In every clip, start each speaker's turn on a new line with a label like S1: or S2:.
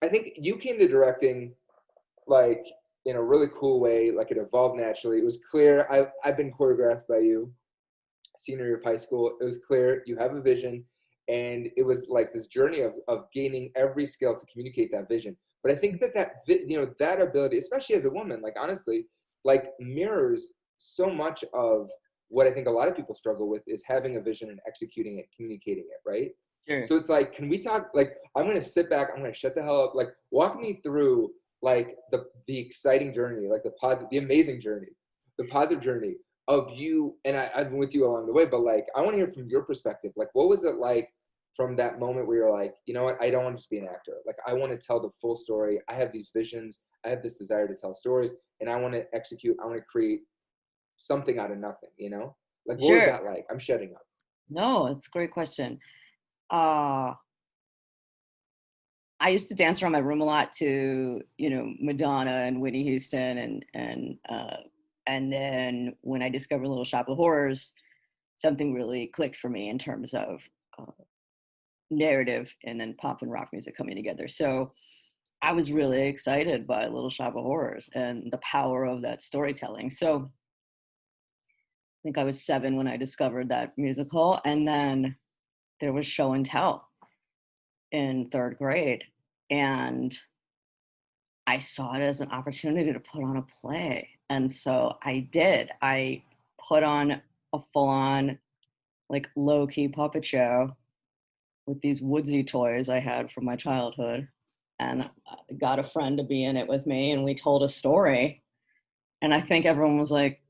S1: I think you came to directing like in a really cool way, like it evolved naturally. It was clear. I've been choreographed by you senior year of high school. It was clear you have a vision, and it was like this journey of gaining every skill to communicate that vision. But I think that ability, especially as a woman, like honestly, like mirrors so much of what I think a lot of people struggle with is having a vision and executing it, communicating it, right?
S2: Sure.
S1: So it's like, can we talk, like, I'm going to sit back, I'm going to shut the hell up, like, walk me through, like, the exciting journey, like, the amazing journey, the positive journey of you, and I've been with you along the way, but, like, I want to hear from your perspective, like, what was it like from that moment where you're like, you know what, I don't want to just be an actor, like, I want to tell the full story, I have these visions, I have this desire to tell stories, and I want to execute, I want to create something out of nothing, you know? Like, what was
S2: Sure.
S1: that like? I'm shutting up.
S2: No, it's a great question. Uh, I used to dance around my room a lot to, Madonna and Whitney Houston, and then when I discovered Little Shop of Horrors, something really clicked for me in terms of uh, narrative and then pop and rock music coming together. So I was really excited by Little Shop of Horrors and the power of that storytelling. So I think I was 7 when I discovered that musical, and then there was Show and Tell in 3rd grade, and I saw it as an opportunity to put on a play. And so I did. I put on a full-on, like, low-key puppet show with these woodsy toys I had from my childhood, and got a friend to be in it with me, and we told a story. And I think everyone was like,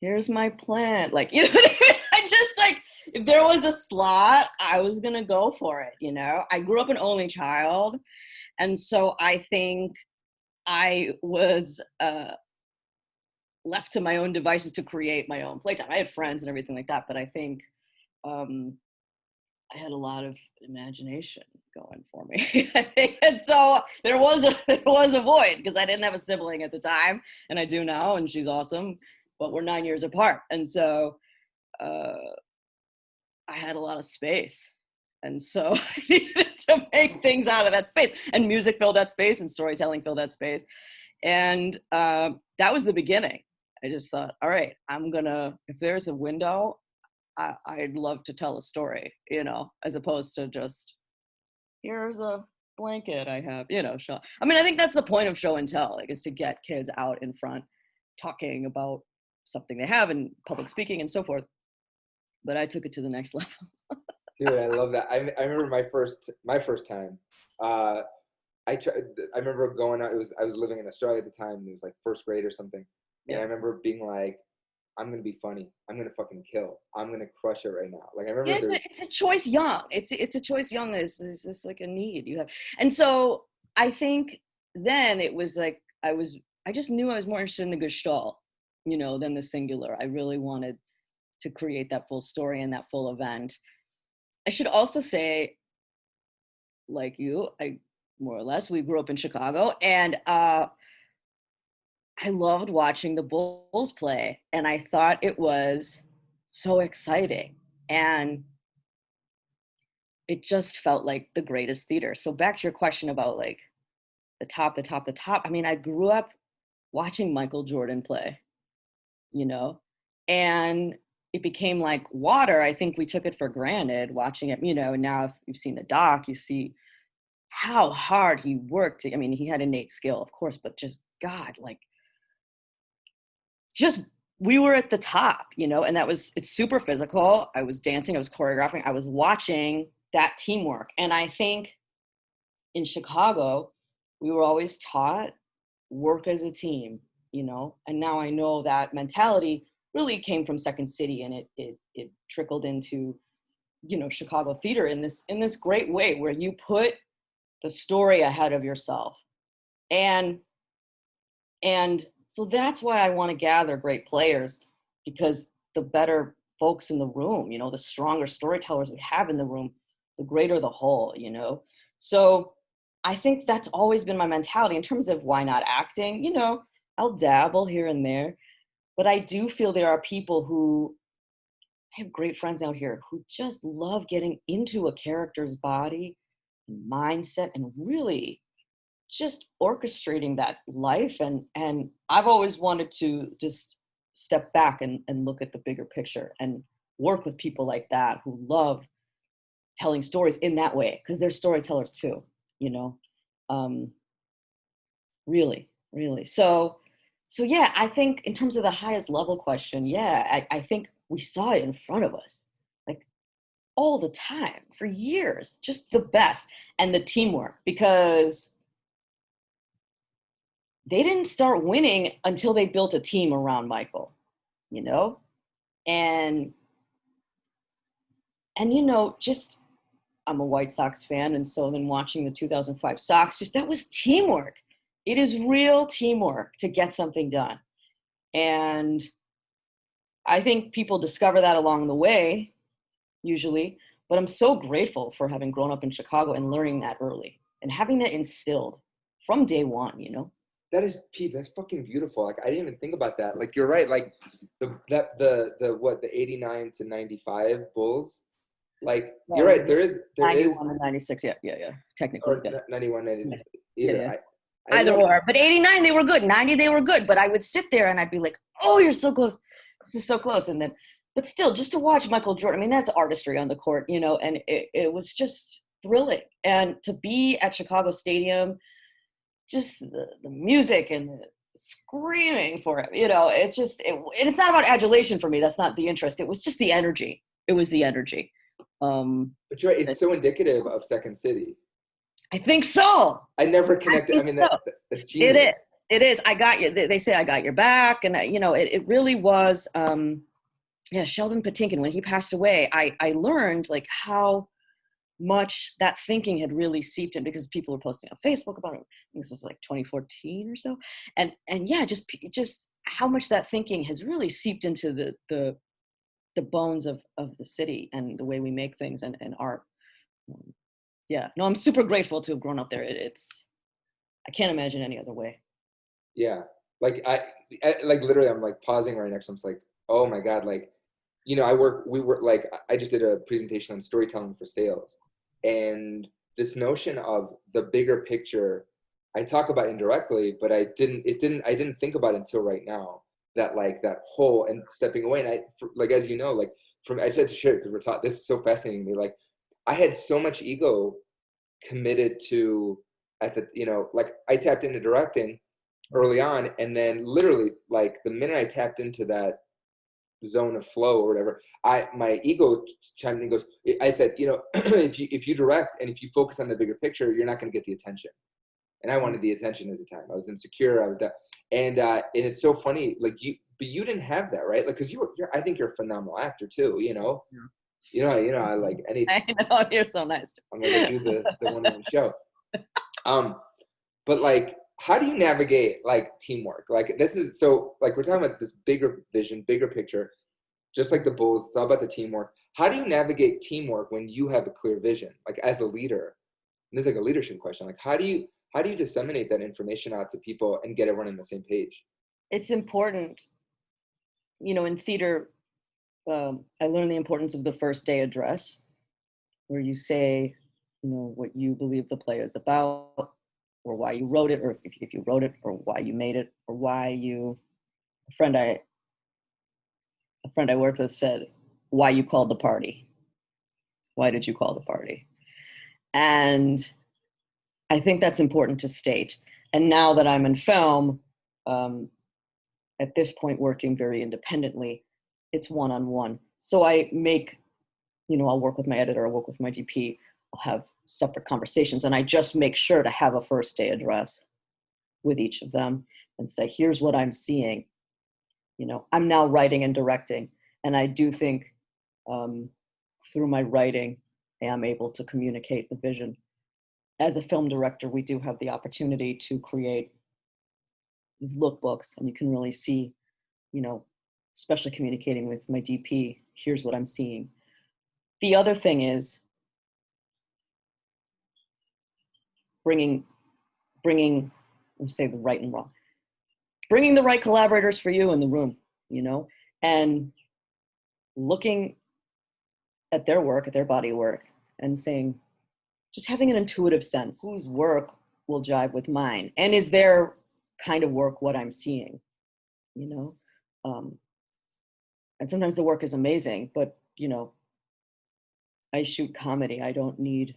S2: here's my plant. Like, you know what I mean? I just, like, if there was a slot, I was gonna go for it, I grew up an only child, and so I think I was left to my own devices to create my own playtime. I had friends and everything like that, but I think um, I had a lot of imagination going for me. And so there was a void because I didn't have a sibling at the time, and I do now, and she's awesome, but we're 9 years apart, and so uh, I had a lot of space. And so I needed to make things out of that space, and music filled that space, and storytelling filled that space. And that was the beginning. I just thought, all right, if there's a window, I'd love to tell a story, as opposed to just, here's a blanket I have, show. I mean, I think that's the point of show and tell, like, is to get kids out in front talking about something they have and public speaking and so forth. But I took it to the next level.
S1: Dude, I love that. I remember my first time. Uh, I remember going out. I was living in Australia at the time. And it was like first grade or something, and I
S2: Yeah.
S1: remember being like, "I'm gonna be funny. I'm gonna fucking kill. I'm gonna crush it right now." Like I
S2: Yeah,
S1: remember
S2: it's a choice young. It's a choice young is this like a need you have. And so I think then it was like I just knew I was more interested in the gestalt, than the singular. I really wanted to create that full story and that full event. I should also say, like you, I more or less, we grew up in Chicago, and I loved watching the Bulls play, and I thought it was so exciting. And it just felt like the greatest theater. So back to your question about, like, the top, the top, the top. I mean, I grew up watching Michael Jordan play, you know, and it became like water. I think we took it for granted watching it, and now if you've seen the doc, you see how hard he worked. I mean, he had innate skill, of course, but just God, like, just we were at the top, and it's super physical. I was dancing, I was choreographing, I was watching that teamwork. And I think in Chicago, we were always taught work as a team, and now I know that mentality really came from Second City, and it trickled into, Chicago theater in this great way where you put the story ahead of yourself. And so that's why I want to gather great players, because the better folks in the room, the stronger storytellers we have in the room, the greater the whole. So I think that's always been my mentality in terms of why not acting. I'll dabble here and there, but I do feel there are people who, I have great friends out here who just love getting into a character's body and mindset and really just orchestrating that life. And I've always wanted to just step back and look at the bigger picture and work with people like that who love telling stories in that way, because they're storytellers too, you know. Really, really. So yeah, I think in terms of the highest level question, yeah, I think we saw it in front of us, like all the time for years, just the best. And the teamwork, because they didn't start winning until they built a team around Michael, you know? And you know, just I'm a White Sox fan, and so then watching the 2005 Sox, just that was teamwork. It is real teamwork to get something done. And I think people discover that along the way, usually, but I'm so grateful for having grown up in Chicago and learning that early and having that instilled from day one, you know?
S1: That is, Pete, that's fucking beautiful. Like, I didn't even think about that. Like, you're right. Like, the 89 to 95 Bulls. Like,
S2: Yeah,
S1: you're right. There is
S2: 91 and 96. Yeah. Technically.
S1: or
S2: Yeah.
S1: 91, 90,
S2: Yeah.
S1: either.
S2: Yeah.
S1: I
S2: Either
S1: know,
S2: or. But 89, they were good. 90, they were good. But I would sit there and I'd be like, oh, you're so close. This is so close. And then, but still, just to watch Michael Jordan, I mean, that's artistry on the court, you know, and it was just thrilling. And to be at Chicago Stadium, just the music and the screaming for it, you know, and it's not about adulation for me. That's not the interest. It was just the energy. It was the energy.
S1: but you're right. It's so indicative of Second City.
S2: I think so.
S1: I never connected. I mean, that's genius.
S2: It is. It is. I got you. They say I got your back. And, you know, it really was, yeah, Sheldon Patinkin, when he passed away, I learned like how much that thinking had really seeped in, because people were posting on Facebook about it. This was like 2014 or so. And yeah, just how much that thinking has really seeped into the bones of the city and the way we make things and art. Yeah, no, I'm super grateful to have grown up there. I can't imagine any other way.
S1: Yeah. Like, I like literally, I'm like pausing right next. I'm just like, oh my God. Like, you know, I just did a presentation on storytelling for sales. And this notion of the bigger picture, I talk about indirectly, but I didn't think about it until right now, that like that whole and stepping away. And like, as you know, like I said to share it because we're taught, this is so fascinating to me. Like, I had so much ego committed to you know, like I tapped into directing early on. And then literally like the minute I tapped into that zone of flow or whatever, my ego chimed in and goes, I said, you know, if you direct and if you focus on the bigger picture, you're not going to get the attention. And I wanted the attention at the time. I was insecure. I was that, and it's so funny, like but you didn't have that, right? Like, cause I think you're a phenomenal actor too, you know? Yeah. You know, I like anything.
S2: I know, you're so nice.
S1: I'm going to do the one-man show. But like, how do you navigate like teamwork? Like, this is so like, we're talking about this bigger vision, bigger picture, just like the Bulls. It's all about the teamwork. How do you navigate teamwork when you have a clear vision, like as a leader? And this is like a leadership question. Like, how do you disseminate that information out to people and get everyone on the same page?
S2: It's important, you know, in theater, I learned the importance of the first day address, where you say, you know, what you believe the play is about, or why you wrote it, or if you wrote it, or why you made it, or why you. A friend I worked with said, "Why you called the party? Why did you call the party?" And I think that's important to state. And now that I'm in film, at this point working very independently, it's one-on-one. So I make, you know, I'll work with my editor, I'll work with my DP, I'll have separate conversations, and I just make sure to have a first day address with each of them and say, here's what I'm seeing. You know, I'm now writing and directing, and I do think through my writing, I am able to communicate the vision. As a film director, we do have the opportunity to create these lookbooks, and you can really see, you know, especially communicating with my DP, here's what I'm seeing. The other thing is bringing, let me say the right and wrong, bringing the right collaborators for you in the room, you know, and looking at their work, at their body of work, and saying, just having an intuitive sense whose work will jive with mine? And is their kind of work what I'm seeing, you know? And sometimes the work is amazing, but, you know, I shoot comedy. I don't need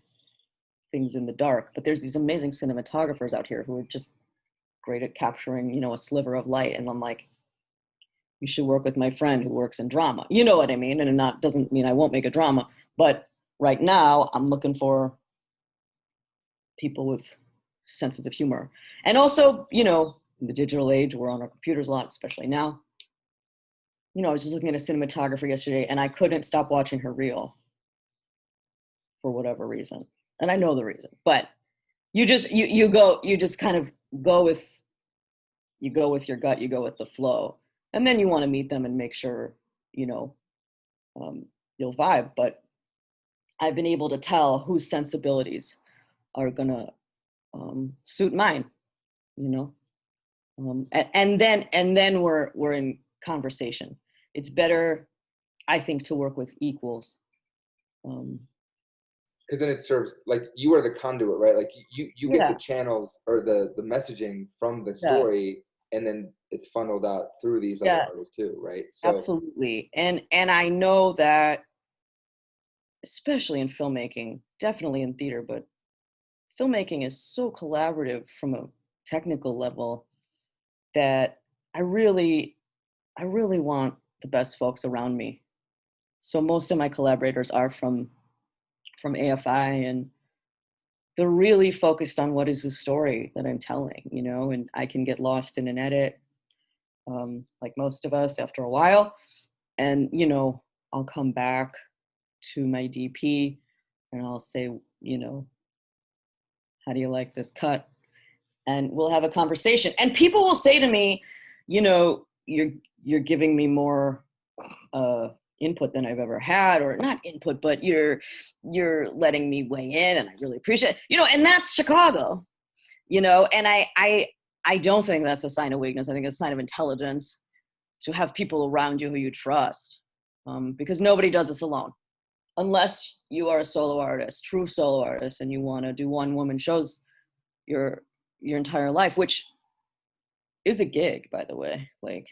S2: things in the dark, but there's these amazing cinematographers out here who are just great at capturing, you know, a sliver of light. And I'm like, you should work with my friend who works in drama. You know what I mean? And it not doesn't mean I won't make a drama, but right now I'm looking for people with senses of humor. And also, you know, in the digital age, we're on our computers a lot, especially now. You know, I was just looking at a cinematographer yesterday and I couldn't stop watching her reel for whatever reason. And I know the reason, but you just kind of go with your gut, you go with the flow. And then you want to meet them and make sure, you know, you'll vibe. But I've been able to tell whose sensibilities are gonna suit mine, you know. And then we're in conversation. It's better, I think, to work with equals.
S1: Because then it serves, like, you are the conduit, right? Like you get
S2: Yeah.
S1: the channels or the messaging from the story, and then it's funneled out through these other artists too, right? So
S2: absolutely. And I know that, especially in filmmaking, definitely in theater, but filmmaking is so collaborative from a technical level that I really want the best folks around me. So most of my collaborators are from AFI, and they're really focused on what is the story that I'm telling, you know, and I can get lost in an edit, like most of us after a while. And, you know, I'll come back to my DP and I'll say, you know, how do you like this cut? And we'll have a conversation. And people will say to me, you know, you're giving me more input than I've ever had, or not input, but you're letting me weigh in, and I really appreciate it. You know, and that's Chicago, you know, and I don't think that's a sign of weakness. I think it's a sign of intelligence to have people around you who you trust, because nobody does this alone. Unless you are a solo artist, true solo artist, and you want to do one woman shows your entire life, which is a gig, by the way. Like,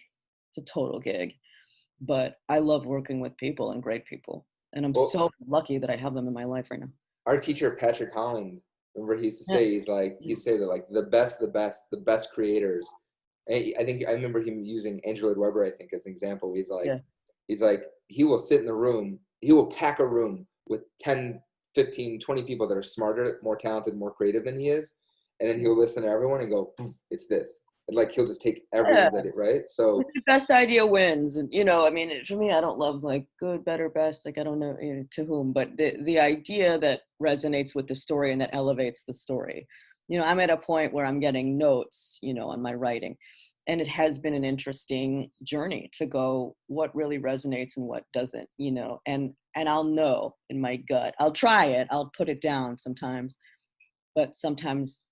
S2: it's a total gig. But I love working with people and great people. And I'm so lucky that I have them in my life right now.
S1: Our teacher, Patrick Holland, remember he used to say, he'd say that, like, the best creators. And I think I remember him using Andrew Lloyd Webber, I think, as an example. He's like, he will sit in the room, he will pack a room with 10, 15, 20 people that are smarter, more talented, more creative than he is. And then he'll listen to everyone and go, it's this. And, like, he'll just take everyone's edit, right? So
S2: the best idea wins. And, you know, I mean, for me, I don't love, like, good, better, best. Like, I don't know, you know, to whom, but the idea that resonates with the story and that elevates the story. You know, I'm at a point where I'm getting notes, you know, on my writing. And it has been an interesting journey to go, what really resonates and what doesn't, you know, and I'll know in my gut. I'll try it. I'll put it down sometimes, but sometimes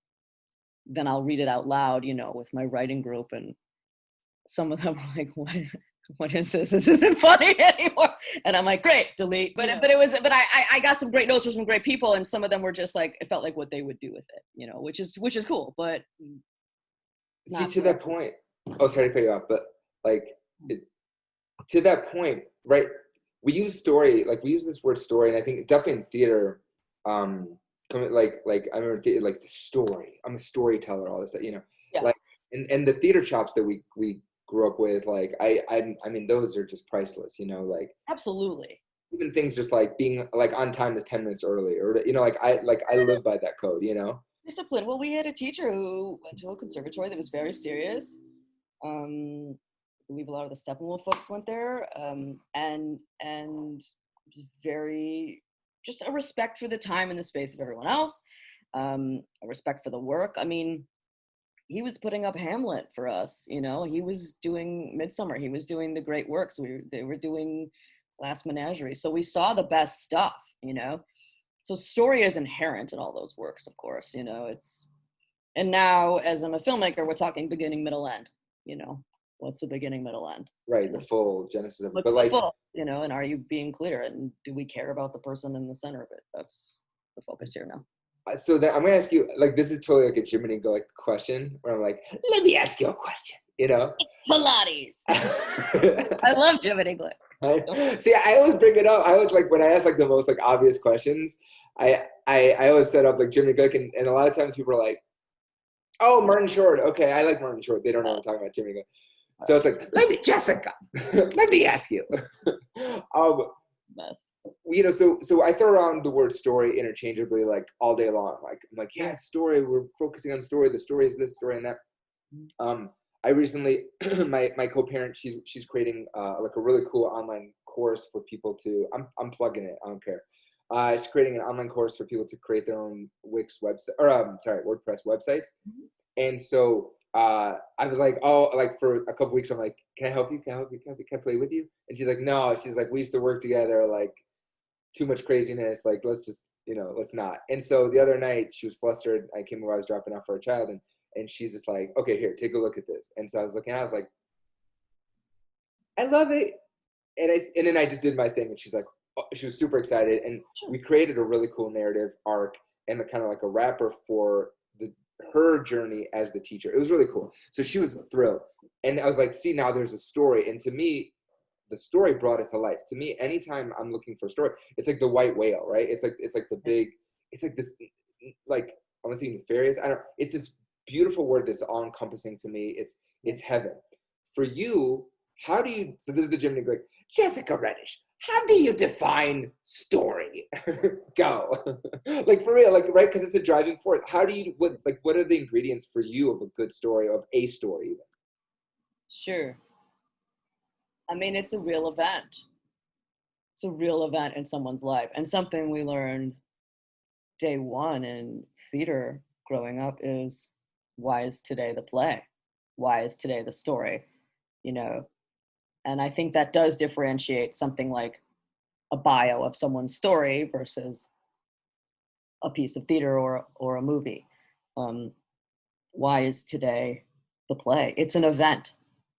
S2: then I'll read it out loud, you know, with my writing group, and some of them are like, what is this? This isn't funny anymore. And I'm like, great, delete. But I got some great notes from some great people, and some of them were just like, it felt like what they would do with it, you know, which is cool. But
S1: see, to that point, oh, sorry to cut you off, but, like, to that point, right? We use story, like, we use this word story, and I think definitely in theater, like I remember like the story. I'm a storyteller, all this stuff, you know.
S2: Yeah.
S1: Like, and the theater chops that we grew up with, like, I mean, those are just priceless, you know, like.
S2: Absolutely.
S1: Even things just like being, like, on time is 10 minutes early, or, you know, like I live by that code, you know.
S2: Discipline. Well, we had a teacher who went to a conservatory that was very serious. I believe a lot of the Steppenwolf folks went there, and was very, just a respect for the time and the space of everyone else, a respect for the work. I mean, he was putting up Hamlet for us, you know. He was doing Midsummer. He was doing the great works. They were doing Glass Menagerie. So we saw the best stuff, you know. So story is inherent in all those works, of course, you know. And now, as I'm a filmmaker, we're talking beginning, middle, end, you know. What's the beginning, middle, end?
S1: Right, the full genesis of it.
S2: But like, you know, and are you being clear? And do we care about the person in the center of it? That's the focus here now.
S1: So then I'm gonna ask you, like, this is totally like a Jiminy go like question where I'm like, let me ask you a question, you know?
S2: Pilates. I love Jiminy English.
S1: See, I always bring it up. I always like when I ask like the most like obvious questions, I always set up like Jiminy Glick, and a lot of times people are like, oh, Martin Short. Okay, I like Martin Short. They don't know what I'm talking about Jiminy Glick. So it's like, let me, Jessica, let me ask you.
S2: Best.
S1: You know, so I throw around the word story interchangeably like all day long. Like I'm like, yeah, story. We're focusing on story. The story is this, story and that. I recently, my co-parent, she's creating like a really cool online course for people to. I'm plugging it. I don't care. She's creating an online course for people to create their own Wix website, or WordPress websites. And so I was like, oh, like for a couple weeks, I'm like, can I help you? Can I help you? Can I play with you? And she's like, no. She's like, we used to work together. Like, too much craziness. Like, let's just, let's not. And so the other night, she was flustered. I came over. I was dropping off for a child, and she's just like, okay, here, take a look at this. And so I was looking. I was like, I love it. And then I just did my thing, and she's like, oh, she was super excited, and we created a really cool narrative arc and kind of like a wrapper for her journey as the teacher. It was really cool. So she was thrilled, and I was like, see, now there's a story. And to me, the story brought it to life. To me, anytime I'm looking for a story, it's like the white whale, right? It's like the big, it's like this, like, I want to say nefarious. I don't. It's this beautiful word that's all encompassing to me. It's heaven. For you, how do you? So this is the Jiminy Glick. Jessica Redish, how do you define story? Go, like for real, like right, because it's a driving force. How do you? What are the ingredients for you of a good story, of a story, even?
S2: Sure. I mean, it's a real event. It's a real event in someone's life. And something we learned day one in theater growing up is, why is today the play? Why is today the story? And I think that does differentiate something like a bio of someone's story versus a piece of theater or a movie. Why is today the play? It's an event.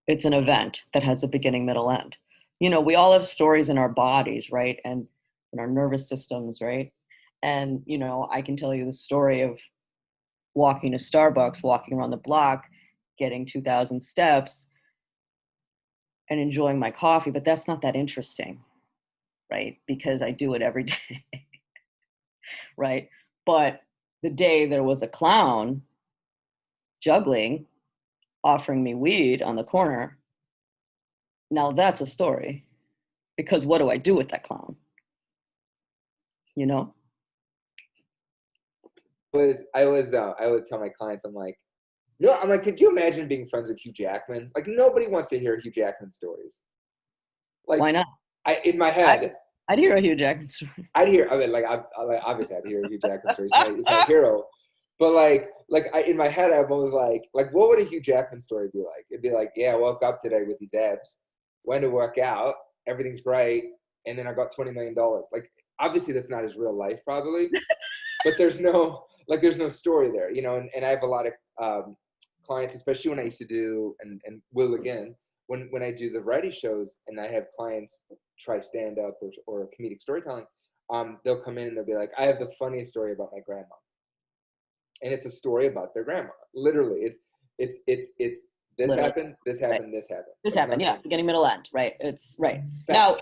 S2: It's an event that has a beginning, middle, end. We all have stories in our bodies, right? And in our nervous systems, right? And, I can tell you the story of walking to Starbucks, walking around the block, getting 2,000 steps and enjoying my coffee, but that's not that interesting, right? Because I do it every day, right? But the day there was a clown juggling, offering me weed on the corner, now that's a story, because what do I do with that clown?
S1: I always tell my clients, I'm like, could you imagine being friends with Hugh Jackman? Like, nobody wants to hear Hugh Jackman stories. Like,
S2: why not?
S1: In my head,
S2: I'd hear a Hugh Jackman story.
S1: Obviously I'd hear a Hugh Jackman story. He's my hero. But in my head, I'm always like, what would a Hugh Jackman story be like? It'd be like, yeah, I woke up today with these abs, went to work out, everything's great, and then I got $20 million. Like, obviously that's not his real life, probably, but there's no story there, And I have a lot of clients, especially when I used to do and will again when I do the variety shows, and I have clients try stand up or comedic storytelling. They'll come in and they'll be like, I have the funniest story about my grandma. And it's a story about their grandma. Literally, it's this
S2: Literally.
S1: happened, this happened,
S2: right.
S1: this happened.
S2: This happened, yeah. Beginning, middle, end, right? It's right.
S1: Facts.
S2: Now,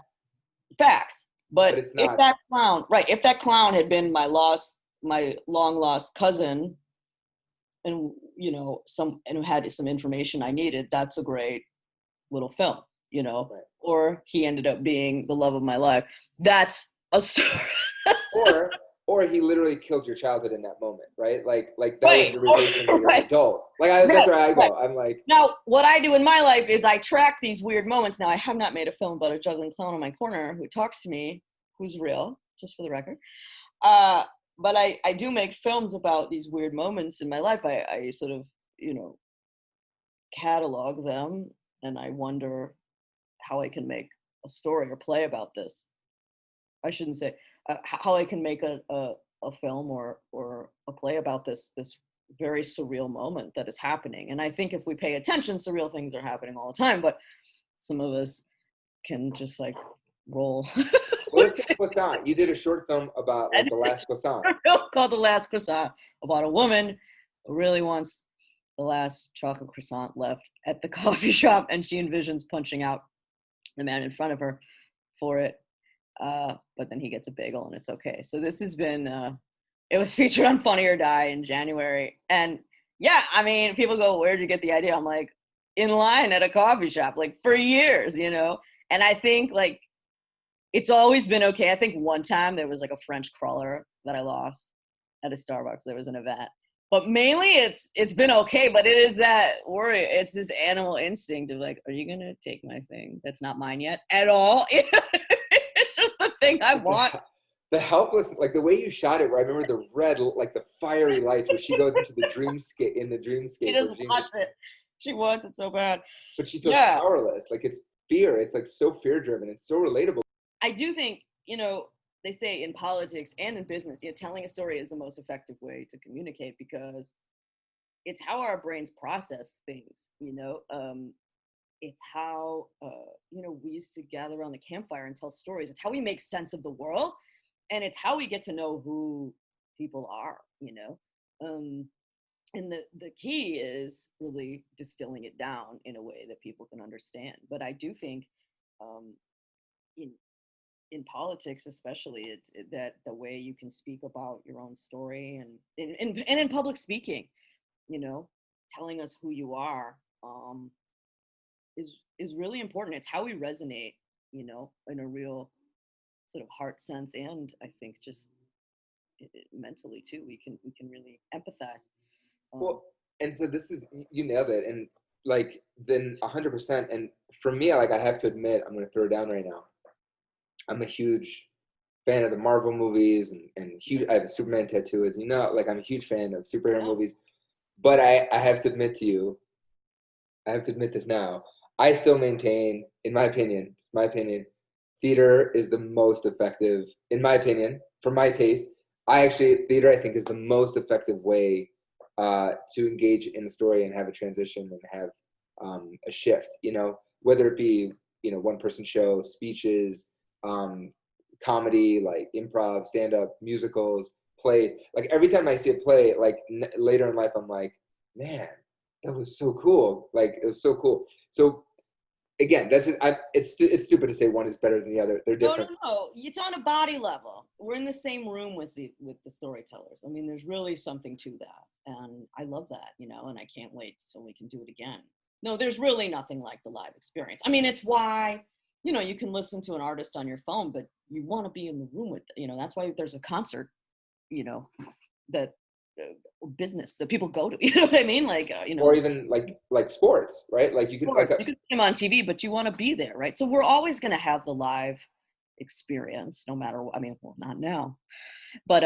S2: facts. But
S1: it's not.
S2: If that clown had been my long lost cousin, and and had some information I needed, that's a great little film, Right. Or he ended up being the love of my life. That's a story.
S1: Or he literally killed your childhood in that moment, right? Like that
S2: right.
S1: was the realization that you're an adult. That's where I go. Right. I'm like,
S2: now what I do in my life is I track these weird moments. Now I have not made a film about a juggling clown on my corner who talks to me, who's real, just for the record. But I do make films about these weird moments in my life. I sort of, catalog them, and I wonder how I can make a story or play about this. I shouldn't say how I can make a film or a play about this very surreal moment that is happening. And I think if we pay attention, surreal things are happening all the time, but some of us can just like roll
S1: Well, let's take Croissant. You did a short film about like the last croissant.
S2: A film called The Last Croissant, about a woman who really wants the last chocolate croissant left at the coffee shop, and she envisions punching out the man in front of her for it. But then he gets a bagel and it's okay. So this has been, it was featured on Funny or Die in January. And yeah, I mean, people go, where'd you get the idea? I'm like, in line at a coffee shop, like for years, you know? And I think like, it's always been okay. I think one time there was like a French crawler that I lost at a Starbucks. There was an event. But mainly it's been okay, but it is that worry. It's this animal instinct of like, are you going to take my thing that's not mine yet at all? It's just the thing I want.
S1: The helpless, like the way you shot it, where I remember the red, like the fiery lights where she goes into the dreamscape, in the dreamscape.
S2: She just wants it. She wants it so bad.
S1: But she feels powerless. Like it's fear. It's like so fear-driven. It's so relatable.
S2: I do think, you know, they say in politics and in business, you know, telling a story is the most effective way to communicate because it's how our brains process things, you know. It's how, you know, we used to gather around the campfire and tell stories. It's how we make sense of the world. And it's how we get to know who people are, you know. And the key is really distilling it down in a way that people can understand. But I do think in politics especially, that the way you can speak about your own story and in public speaking, you know, telling us who you are is really important. It's how we resonate, you know, in a real sort of heart sense, and I think just mentally too. We can really empathize.
S1: Well, and so this is, you nailed it, and like then 100%. And for me, like I have to admit, I'm going to throw it down right now. I'm a huge fan of the Marvel movies and huge. I have a Superman tattoo, as you know. Like I'm a huge fan of superhero movies. But I have to admit to you, I have to admit this now. I still maintain, in my opinion, theater is the most effective, in my opinion, for my taste. Theater I think is the most effective way to engage in the story and have a transition and have a shift. You know, whether it be, you know, one-person show, speeches, comedy, like improv, stand-up, musicals, plays. Like every time I see a play, like later in life, I'm like, man, that was so cool. Like it was so cool. So again, it's stupid to say one is better than the other. They're different.
S2: No. It's on a body level. We're in the same room with the storytellers. I mean, there's really something to that, and I love that, you know. And I can't wait so we can do it again. No, there's really nothing like the live experience. I mean, it's why, you know, you can listen to an artist on your phone, but you want to be in the room with, you know, that's why there's a concert, you know, that business that people go to, you know what I mean? Like, you know,
S1: or even like sports, right? Like you can
S2: you can see them on TV, but you want to be there, right? So we're always going to have the live experience, no matter what. I mean, well, not now, but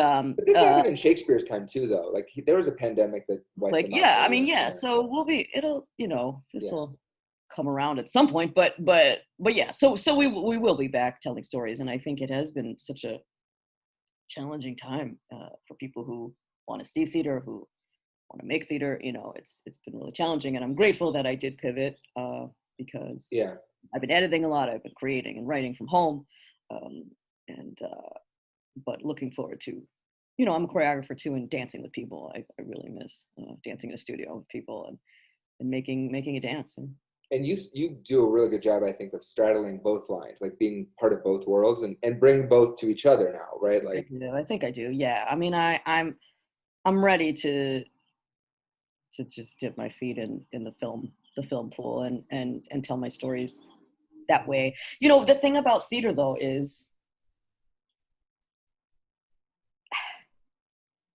S1: this happened in Shakespeare's time too, though. Like there was a pandemic that
S2: like, yeah, I mean, yeah. So it'll, you know, this will come around at some point, but yeah. So we will be back telling stories, and I think it has been such a challenging time for people who want to see theater, who want to make theater. You know, it's been really challenging, and I'm grateful that I did pivot because I've been editing a lot, I've been creating and writing from home, but looking forward to, you know, I'm a choreographer too, and dancing with people. I really miss dancing in a studio with people and making a dance.
S1: And you do a really good job, I think, of straddling both lines, like being part of both worlds and bring both to each other now, right? Like
S2: I think I do. Yeah. I mean, I'm ready to just dip my feet in the film pool and tell my stories that way. You know, the thing about theater though is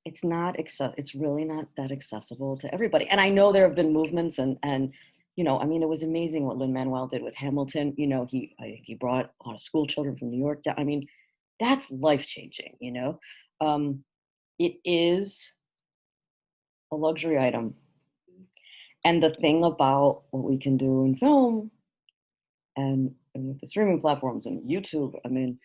S2: it's really not that accessible to everybody. And I know there have been movements and you know, I mean, it was amazing what Lin-Manuel did with Hamilton. You know, I think he brought a lot of school children from New York down. I mean, that's life-changing, you know. It is a luxury item. And the thing about what we can do in film and with the streaming platforms and YouTube, I mean,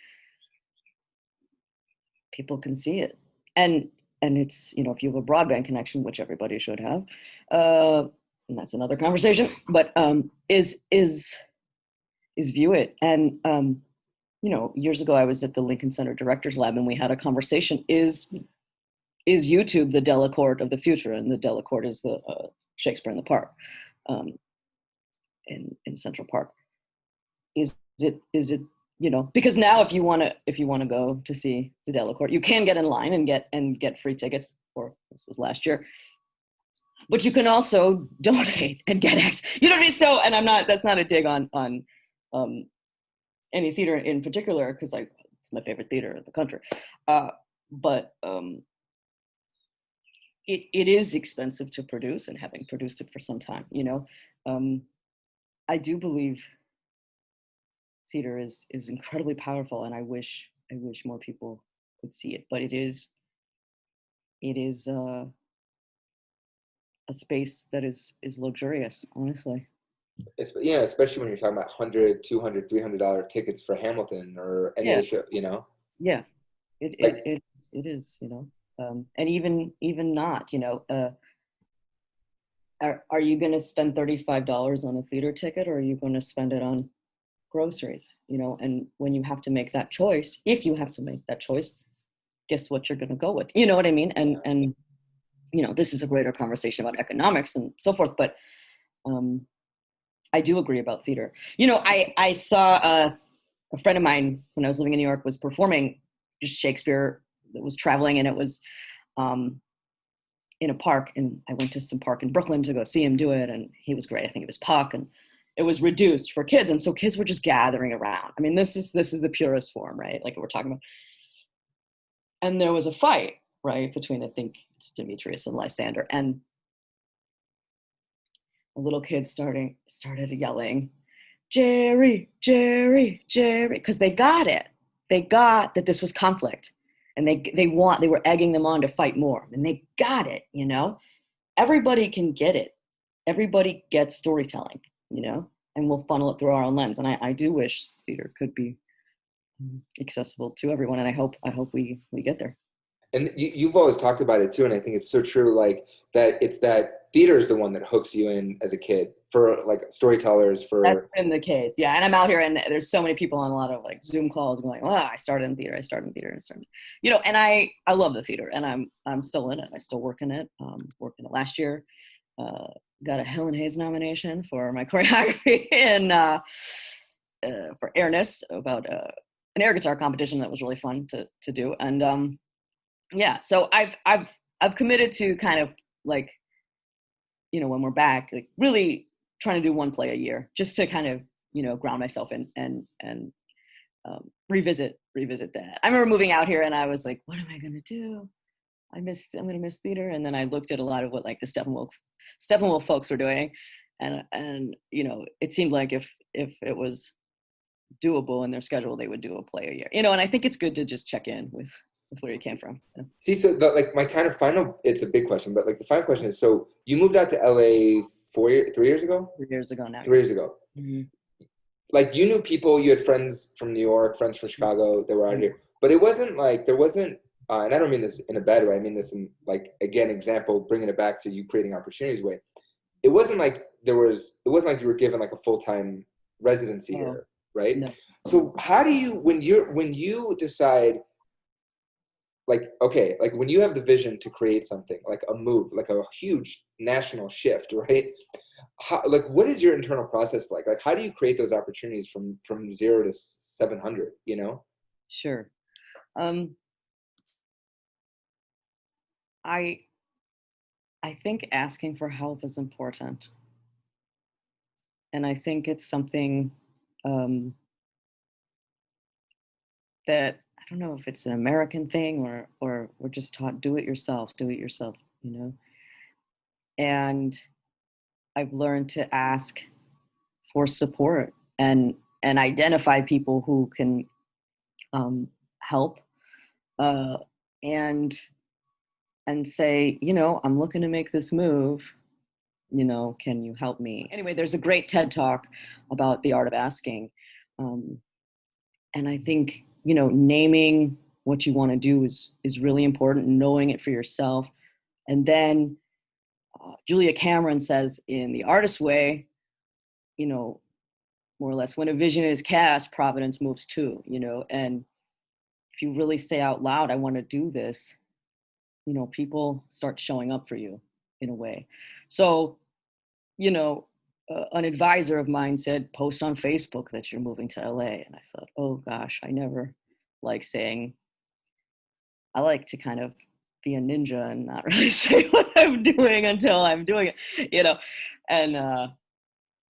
S2: people can see it. And it's, you know, if you have a broadband connection, which everybody should have, and that's another conversation, but is view it. And you know, years ago I was at the Lincoln Center Directors Lab and we had a conversation, is YouTube the Delacorte of the future? And the Delacorte is the Shakespeare in the Park, in Central Park. Is it, you know, because now if you want to go to see the Delacorte, you can get in line and get free tickets, or this was last year, but you can also donate and get access. You know what I mean? So, and that's not a dig on any theater in particular, because it's my favorite theater in the country, but it is expensive to produce, and having produced it for some time, you know, I do believe theater is incredibly powerful, and I wish more people could see it. But it is a space that is luxurious, honestly.
S1: Yeah, especially when you're talking about $100, $200, $300 tickets for Hamilton or any other show, you know.
S2: Yeah, it is, you know, and even not, you know, are you going to spend $35 on a theater ticket, or are you going to spend it on groceries, you know? And when you have to make that choice, if you have to make that choice, guess what you're going to go with, you know what I mean? And you know, this is a greater conversation about economics and so forth, but I do agree about theater. You know, I saw a friend of mine when I was living in New York was performing just Shakespeare, that was traveling, and it was in a park, and I went to some park in Brooklyn to go see him do it, and he was great. I think it was Puck, and it was reduced for kids, and so kids were just gathering around. I mean, this is the purest form, right? Like we're talking about. And there was a fight, right, between, I think it's Demetrius and Lysander, and a little kid started yelling, "Jerry, Jerry, Jerry," because they got it. They got that this was conflict, and they were egging them on to fight more, and they got it, you know? Everybody can get it. Everybody gets storytelling, you know, and we'll funnel it through our own lens. And I do wish theater could be accessible to everyone, and I hope we get there.
S1: And you've always talked about it too, and I think it's so true, like that theater is the one that hooks you in as a kid, for like storytellers.
S2: That's been the case, yeah. And I'm out here, and there's so many people on a lot of like Zoom calls going, "Well, I started in theater, you know." And I love the theater, and I'm still in it. I still work in it. Worked in it last year. Got a Helen Hayes nomination for my choreography in for airness, about an air guitar competition that was really fun to do. And yeah, so I've committed to kind of like, you know, when we're back, like really trying to do one play a year, just to kind of, you know, ground myself and revisit that. I remember moving out here and I was like, what am I going to do? I'm going to miss theater. And then I looked at a lot of what like the Steppenwolf folks were doing. And, you know, it seemed like if it was doable in their schedule, they would do a play a year, you know, and I think it's good to just check in with where you came from. Yeah.
S1: See, so like my kind of final, it's a big question, but like the final question is, so you moved out to LA 3 years ago?
S2: 3 years ago now.
S1: 3 years ago. Mm-hmm. Like you knew people, you had friends from New York, friends from Chicago that were out here, but it wasn't like, there wasn't, and I don't mean this in a bad way, I mean this in like, again, example, bringing it back to you creating opportunities way. It wasn't like it wasn't like you were given like a full-time residency here, right? No. So how do you, when you decide, like, okay, like when you have the vision to create something, like a move, like a huge national shift, right? How, like, what is your internal process like? Like, how do you create those opportunities from 0 to 700, you know?
S2: Sure. I think asking for help is important. And I think it's something that, I don't know if it's an American thing or we're just taught, do it yourself, you know? And I've learned to ask for support and identify people who can help and say, you know, I'm looking to make this move, you know, can you help me? Anyway, there's a great TED Talk about the art of asking. And I think, you know, naming what you want to do is really important, knowing it for yourself. And then Julia Cameron says in The Artist's Way, you know, more or less. When a vision is cast, providence moves too, you know, and if you really say out loud, I want to do this, you know, people start showing up for you in a way. So, you know, an advisor of mine said, post on Facebook that you're moving to LA. And I thought, oh gosh, I never like saying, I like to kind of be a ninja and not really say what I'm doing until I'm doing it, you know, and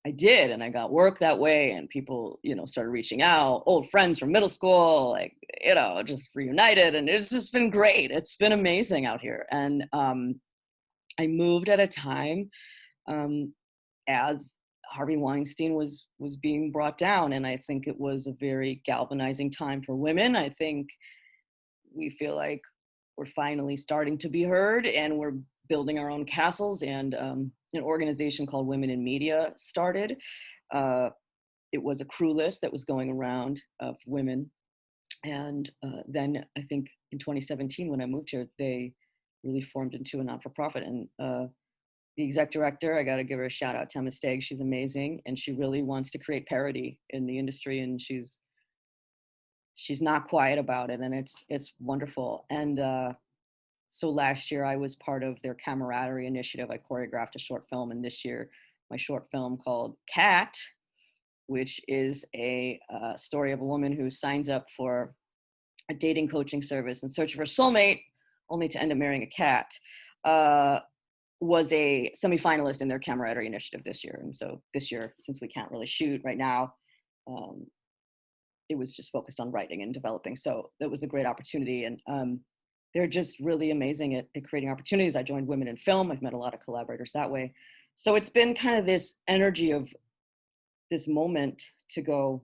S2: I did, and I got work that way, and people, you know, started reaching out, old friends from middle school, like, you know, just reunited, and it's just been great. It's been amazing out here. And I moved at a time as Harvey Weinstein was being brought down, and I think it was a very galvanizing time for women. I think we feel like we're finally starting to be heard, and we're building our own castles, and an organization called Women in Media started. It was a crew list that was going around of women. And then I think in 2017, when I moved here, they really formed into a not-for-profit. And the exec director, I got to give her a shout out, Tema Steg. She's amazing. And she really wants to create parity in the industry. And she's not quiet about it. And it's wonderful. And so last year I was part of their camaraderie initiative. I choreographed a short film, and this year my short film called Cat, which is a story of a woman who signs up for a dating coaching service in search of her soulmate, only to end up marrying a cat, was a semifinalist in their camaraderie initiative this year. And so this year, since we can't really shoot right now, it was just focused on writing and developing. So that was a great opportunity. And they're just really amazing at creating opportunities. I joined Women in Film. I've met a lot of collaborators that way. So it's been kind of this energy of this moment to go,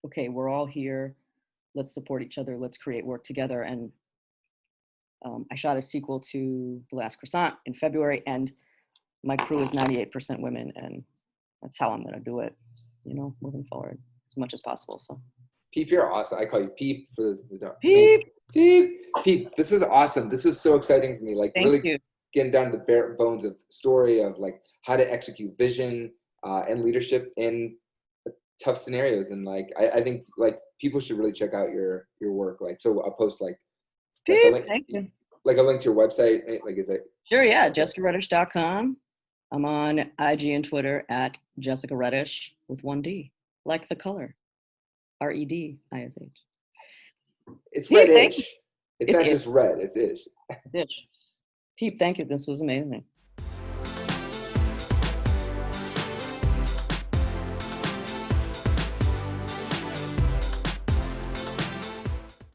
S2: okay, we're all here. Let's support each other. Let's create work together. And I shot a sequel to The Last Croissant in February, and my crew is 98% women, and that's how I'm going to do it, you know, moving forward as much as possible. So,
S1: Peep, you're awesome. I call you Peep for the
S2: Peep.
S1: Peep. Peep. This is awesome. This was so exciting to me. Like,
S2: Thank
S1: really
S2: you.
S1: getting down to the bare bones of the story of like how to execute vision and leadership in tough scenarios. And like, I think like people should really check out your work. Like, so I'll post like a link,
S2: Thank you.
S1: like a link to your website. Like, is it?
S2: Sure, yeah, JessicaRedish.com. I'm on IG and Twitter at Jessica Redish with 1 D, like the color, Redish.
S1: It's
S2: Peep,
S1: Redish. It's not
S2: ish.
S1: just red. It's ish.
S2: It's ish. Peep, thank you. This was amazing.